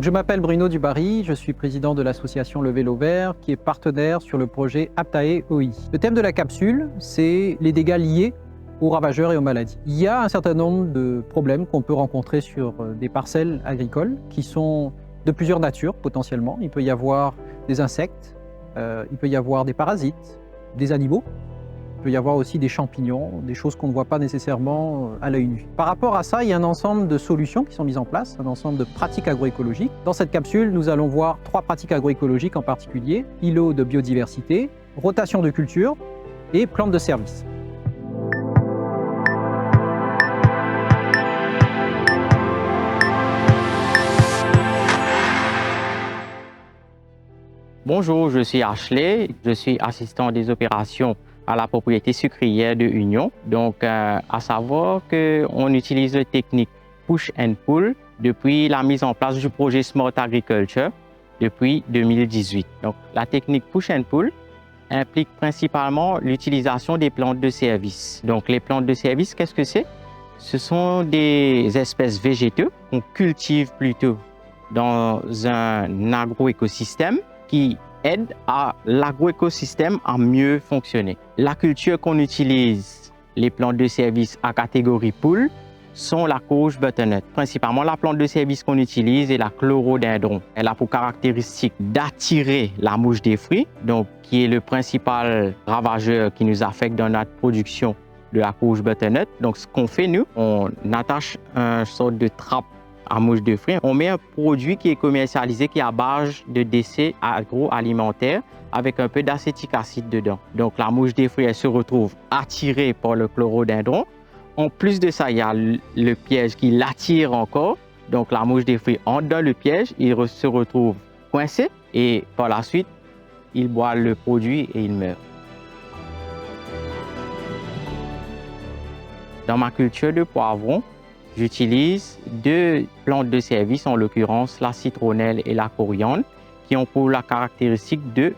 Je m'appelle Bruno Dubarry, je suis président de l'association Le Vélo Vert qui est partenaire sur le projet Aptae OI. Le thème de la capsule, c'est les dégâts liés aux ravageurs et aux maladies. Il y a un certain nombre de problèmes qu'on peut rencontrer sur des parcelles agricoles qui sont de plusieurs natures potentiellement. Il peut y avoir des insectes, il peut y avoir des parasites, des animaux. Il peut y avoir aussi des champignons, des choses qu'on ne voit pas nécessairement à l'œil nu. Par rapport à ça, il y a un ensemble de solutions qui sont mises en place, un ensemble de pratiques agroécologiques. Dans cette capsule, nous allons voir 3 pratiques agroécologiques en particulier: îlots de biodiversité, rotation de culture et plantes de service. Bonjour, je suis Ashley, je suis assistant des opérations à la propriété sucrière de Union. Donc, à savoir qu'on utilise la technique push and pull depuis la mise en place du projet Smart Agriculture depuis 2018. Donc, la technique push and pull implique principalement l'utilisation des plantes de service. Donc, les plantes de service, qu'est-ce que c'est? Ce sont des espèces végétaux qu'on cultive plutôt dans un agroécosystème qui aide à l'agroécosystème à mieux fonctionner. La culture qu'on utilise, les plantes de service à catégorie pull, sont la courge butternut. Principalement, la plante de service qu'on utilise est la chlorhodendron. Elle a pour caractéristique d'attirer la mouche des fruits, donc qui est le principal ravageur qui nous affecte dans notre production de la courge butternut. Donc, ce qu'on fait, nous, on attache une sorte de trappe à mouche de fruits. On met un produit qui est commercialisé, qui est à base de déchets agroalimentaires avec un peu d'acétique acide dedans. Donc, la mouche des fruits, elle se retrouve attirée par le chlorhodendron. En plus de ça, il y a le piège qui l'attire encore. Donc, la mouche des fruits entre dans le piège, il se retrouve coincé et par la suite, il boit le produit et il meurt. Dans ma culture de poivrons, j'utilise 2 plantes de service, en l'occurrence la citronnelle et la coriandre, qui ont pour la caractéristique de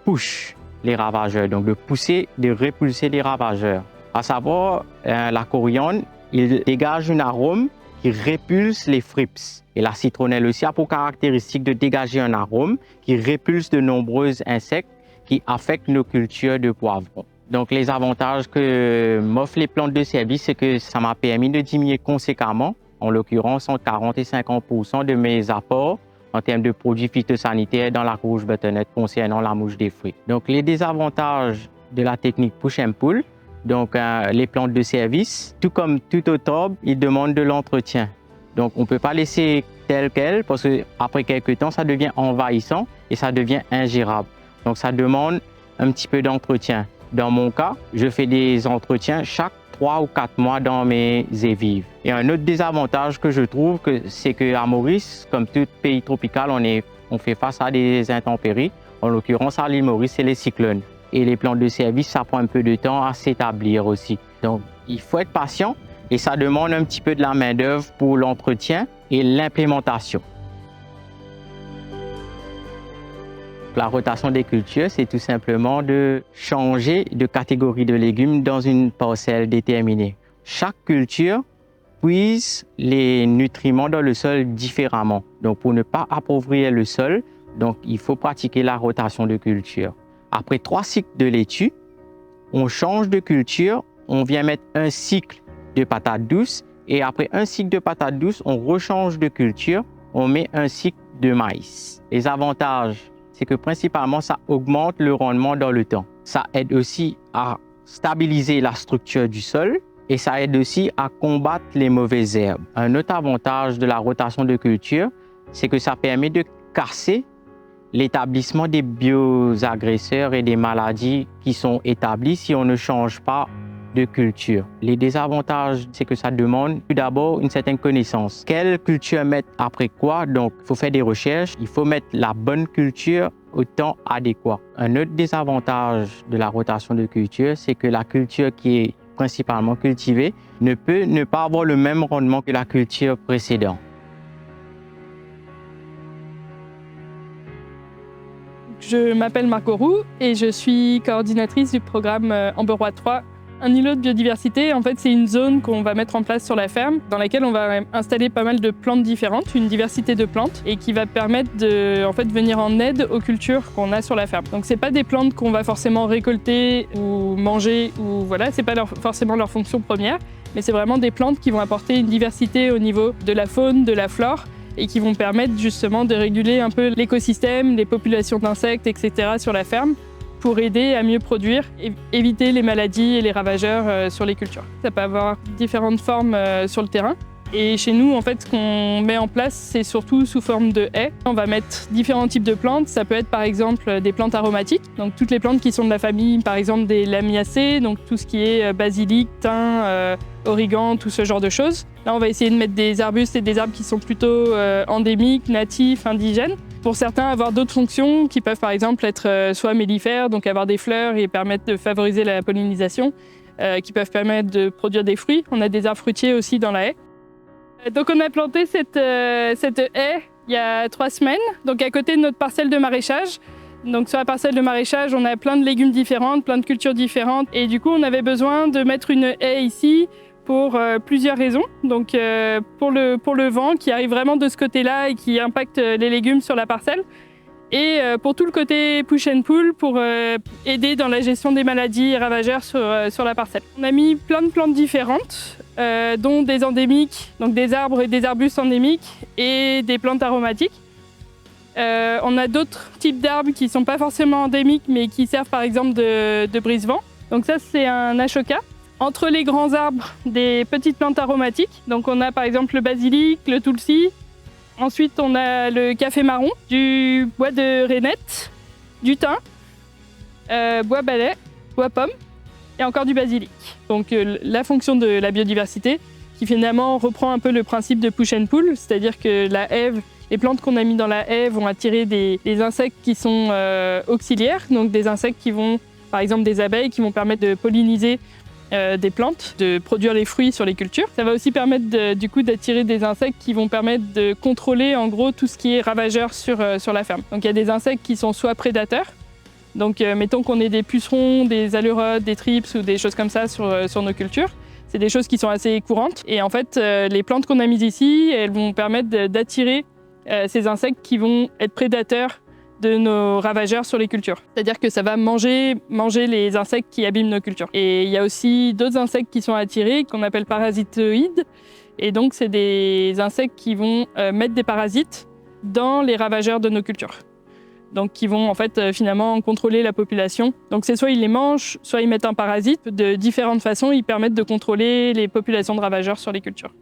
push les ravageurs, donc de pousser, de repulser les ravageurs. À savoir, la coriandre, il dégage un arôme qui repulse les thrips. Et la citronnelle aussi a pour caractéristique de dégager un arôme qui repulse de nombreux insectes qui affectent nos cultures de poivrons. Donc, les avantages que m'offrent les plantes de service, c'est que ça m'a permis de diminuer conséquemment, en l'occurrence entre 40 et 50% de mes apports en termes de produits phytosanitaires dans la courge butternut concernant la mouche des fruits. Donc, les désavantages de la technique push and pull, donc les plantes de service, tout comme tout autre arbre, ils demandent de l'entretien. Donc, on ne peut pas laisser tel quel parce qu'après quelques temps, ça devient envahissant et ça devient ingérable. Donc, ça demande un petit peu d'entretien. Dans mon cas, je fais des entretiens chaque 3 ou 4 mois dans mes évives. Et un autre désavantage que je trouve, c'est qu'à Maurice, comme tout pays tropical, on fait face à des intempéries. En l'occurrence, à l'île Maurice, c'est les cyclones. Et les plantes de service, ça prend un peu de temps à s'établir aussi. Donc, il faut être patient et ça demande un petit peu de la main-d'œuvre pour l'entretien et l'implémentation. La rotation des cultures, c'est tout simplement de changer de catégorie de légumes dans une parcelle déterminée. Chaque culture puise les nutriments dans le sol différemment. Donc, pour ne pas appauvrir le sol, donc, il faut pratiquer la rotation de culture. Après 3 cycles de laitue, on change de culture, on vient mettre un cycle de patates douces et après un cycle de patates douces, on rechange de culture, on met un cycle de maïs. Les avantages, c'est que principalement, ça augmente le rendement dans le temps. Ça aide aussi à stabiliser la structure du sol et ça aide aussi à combattre les mauvaises herbes. Un autre avantage de la rotation de culture, c'est que ça permet de casser l'établissement des bioagresseurs et des maladies qui sont établies si on ne change pas de culture. Les désavantages, c'est que ça demande tout d'abord une certaine connaissance. Quelle culture mettre après quoi? Donc, il faut faire des recherches, il faut mettre la bonne culture au temps adéquat. Un autre désavantage de la rotation de culture, c'est que la culture qui est principalement cultivée ne peut ne pas avoir le même rendement que la culture précédente. Je m'appelle Margot Roux et je suis coordinatrice du programme Amber Roi 3 Un îlot de biodiversité, en fait, c'est une zone qu'on va mettre en place sur la ferme, dans laquelle on va installer pas mal de plantes différentes, une diversité de plantes, et qui va permettre de venir en aide aux cultures qu'on a sur la ferme. Donc c'est pas des plantes qu'on va forcément récolter ou manger, ou voilà, c'est pas forcément leur fonction première, mais c'est vraiment des plantes qui vont apporter une diversité au niveau de la faune, de la flore, et qui vont permettre justement de réguler un peu l'écosystème, les populations d'insectes, etc. sur la ferme, pour aider à mieux produire et éviter les maladies et les ravageurs sur les cultures. Ça peut avoir différentes formes sur le terrain. Et chez nous, en fait, ce qu'on met en place, c'est surtout sous forme de haies. On va mettre différents types de plantes. Ça peut être par exemple des plantes aromatiques, donc toutes les plantes qui sont de la famille, par exemple des Lamiacées, donc tout ce qui est basilic, thym, origan, tout ce genre de choses. Là, on va essayer de mettre des arbustes et des arbres qui sont plutôt endémiques, natifs, indigènes. Pour certains, avoir d'autres fonctions qui peuvent par exemple être soit mellifères, donc avoir des fleurs et permettre de favoriser la pollinisation, qui peuvent permettre de produire des fruits. On a des arbres fruitiers aussi dans la haie. Donc on a planté cette haie il y a 3 semaines, donc à côté de notre parcelle de maraîchage. Donc sur la parcelle de maraîchage, on a plein de légumes différents, plein de cultures différentes. Et du coup, on avait besoin de mettre une haie ici pour plusieurs raisons. Donc pour le vent qui arrive vraiment de ce côté-là et qui impacte les légumes sur la parcelle. Et pour tout le côté push and pull pour aider dans la gestion des maladies et ravageurs sur la parcelle. On a mis plein de plantes différentes, dont des endémiques, donc des arbres et des arbustes endémiques et des plantes aromatiques. On a d'autres types d'arbres qui ne sont pas forcément endémiques mais qui servent par exemple de brise-vent. Donc ça c'est un ashoka. Entre les grands arbres, des petites plantes aromatiques. Donc on a par exemple le basilic, le tulsi. Ensuite on a le café marron, du bois de rainette, du thym, bois balai, bois pomme et encore du basilic. Donc la fonction de la biodiversité qui finalement reprend un peu le principe de push and pull, c'est-à-dire que la haie, les plantes qu'on a mis dans la haie vont attirer des insectes qui sont auxiliaires, donc des insectes qui vont, par exemple des abeilles, qui vont permettre de polliniser des plantes, de produire les fruits sur les cultures. Ça va aussi permettre du coup d'attirer des insectes qui vont permettre de contrôler en gros tout ce qui est ravageur sur la ferme. Donc il y a des insectes qui sont soit prédateurs, donc mettons qu'on ait des pucerons, des alurodes, des trips ou des choses comme ça sur nos cultures. C'est des choses qui sont assez courantes et en fait les plantes qu'on a mises ici, elles vont permettre d'attirer ces insectes qui vont être prédateurs de nos ravageurs sur les cultures. C'est-à-dire que ça va manger les insectes qui abîment nos cultures. Et il y a aussi d'autres insectes qui sont attirés, qu'on appelle parasitoïdes. Et donc, c'est des insectes qui vont mettre des parasites dans les ravageurs de nos cultures. Donc, qui vont en fait finalement contrôler la population. Donc, c'est soit ils les mangent, soit ils mettent un parasite. De différentes façons, ils permettent de contrôler les populations de ravageurs sur les cultures.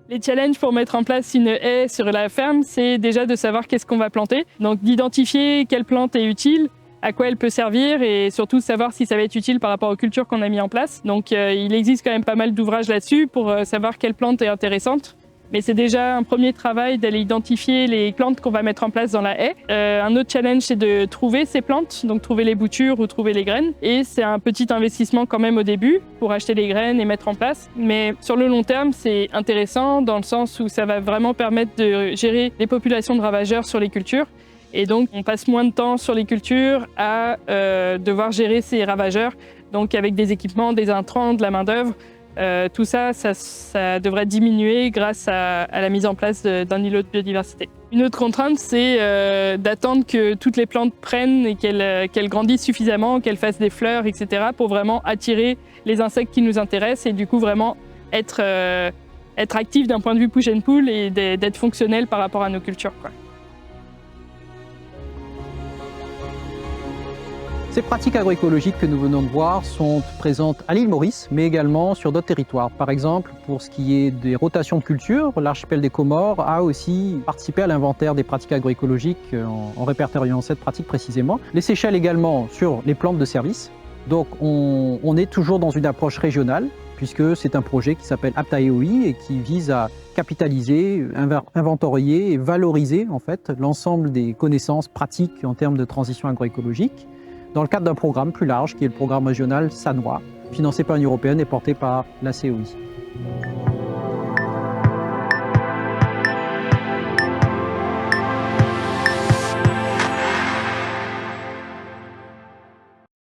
Les challenges pour mettre en place une haie sur la ferme, c'est déjà de savoir qu'est-ce qu'on va planter. Donc d'identifier quelle plante est utile, à quoi elle peut servir et surtout savoir si ça va être utile par rapport aux cultures qu'on a mis en place. Donc il existe quand même pas mal d'ouvrages là-dessus pour savoir quelle plante est intéressante. Mais c'est déjà un premier travail d'aller identifier les plantes qu'on va mettre en place dans la haie. Un autre challenge, c'est de trouver ces plantes, donc trouver les boutures ou trouver les graines. Et c'est un petit investissement quand même au début pour acheter les graines et mettre en place. Mais sur le long terme, c'est intéressant dans le sens où ça va vraiment permettre de gérer les populations de ravageurs sur les cultures. Et donc, on passe moins de temps sur les cultures à devoir gérer ces ravageurs, donc avec des équipements, des intrants, de la main-d'œuvre. Tout ça devrait diminuer grâce à la mise en place d'un îlot de biodiversité. Une autre contrainte, c'est d'attendre que toutes les plantes prennent et qu'elles grandissent suffisamment, qu'elles fassent des fleurs, etc. pour vraiment attirer les insectes qui nous intéressent et du coup vraiment être actif d'un point de vue push and pull et d'être fonctionnel par rapport à nos cultures, quoi. Ces pratiques agroécologiques que nous venons de voir sont présentes à l'île Maurice, mais également sur d'autres territoires. Par exemple, pour ce qui est des rotations de cultures, l'archipel des Comores a aussi participé à l'inventaire des pratiques agroécologiques en répertoriant cette pratique précisément. Les Seychelles également sur les plantes de service. Donc on est toujours dans une approche régionale, puisque c'est un projet qui s'appelle Aptae-OI et qui vise à capitaliser, inventorier et valoriser en fait l'ensemble des connaissances pratiques en termes de transition agroécologique, dans le cadre d'un programme plus large qui est le programme régional SANOA, financé par l'Union européenne et porté par la COI.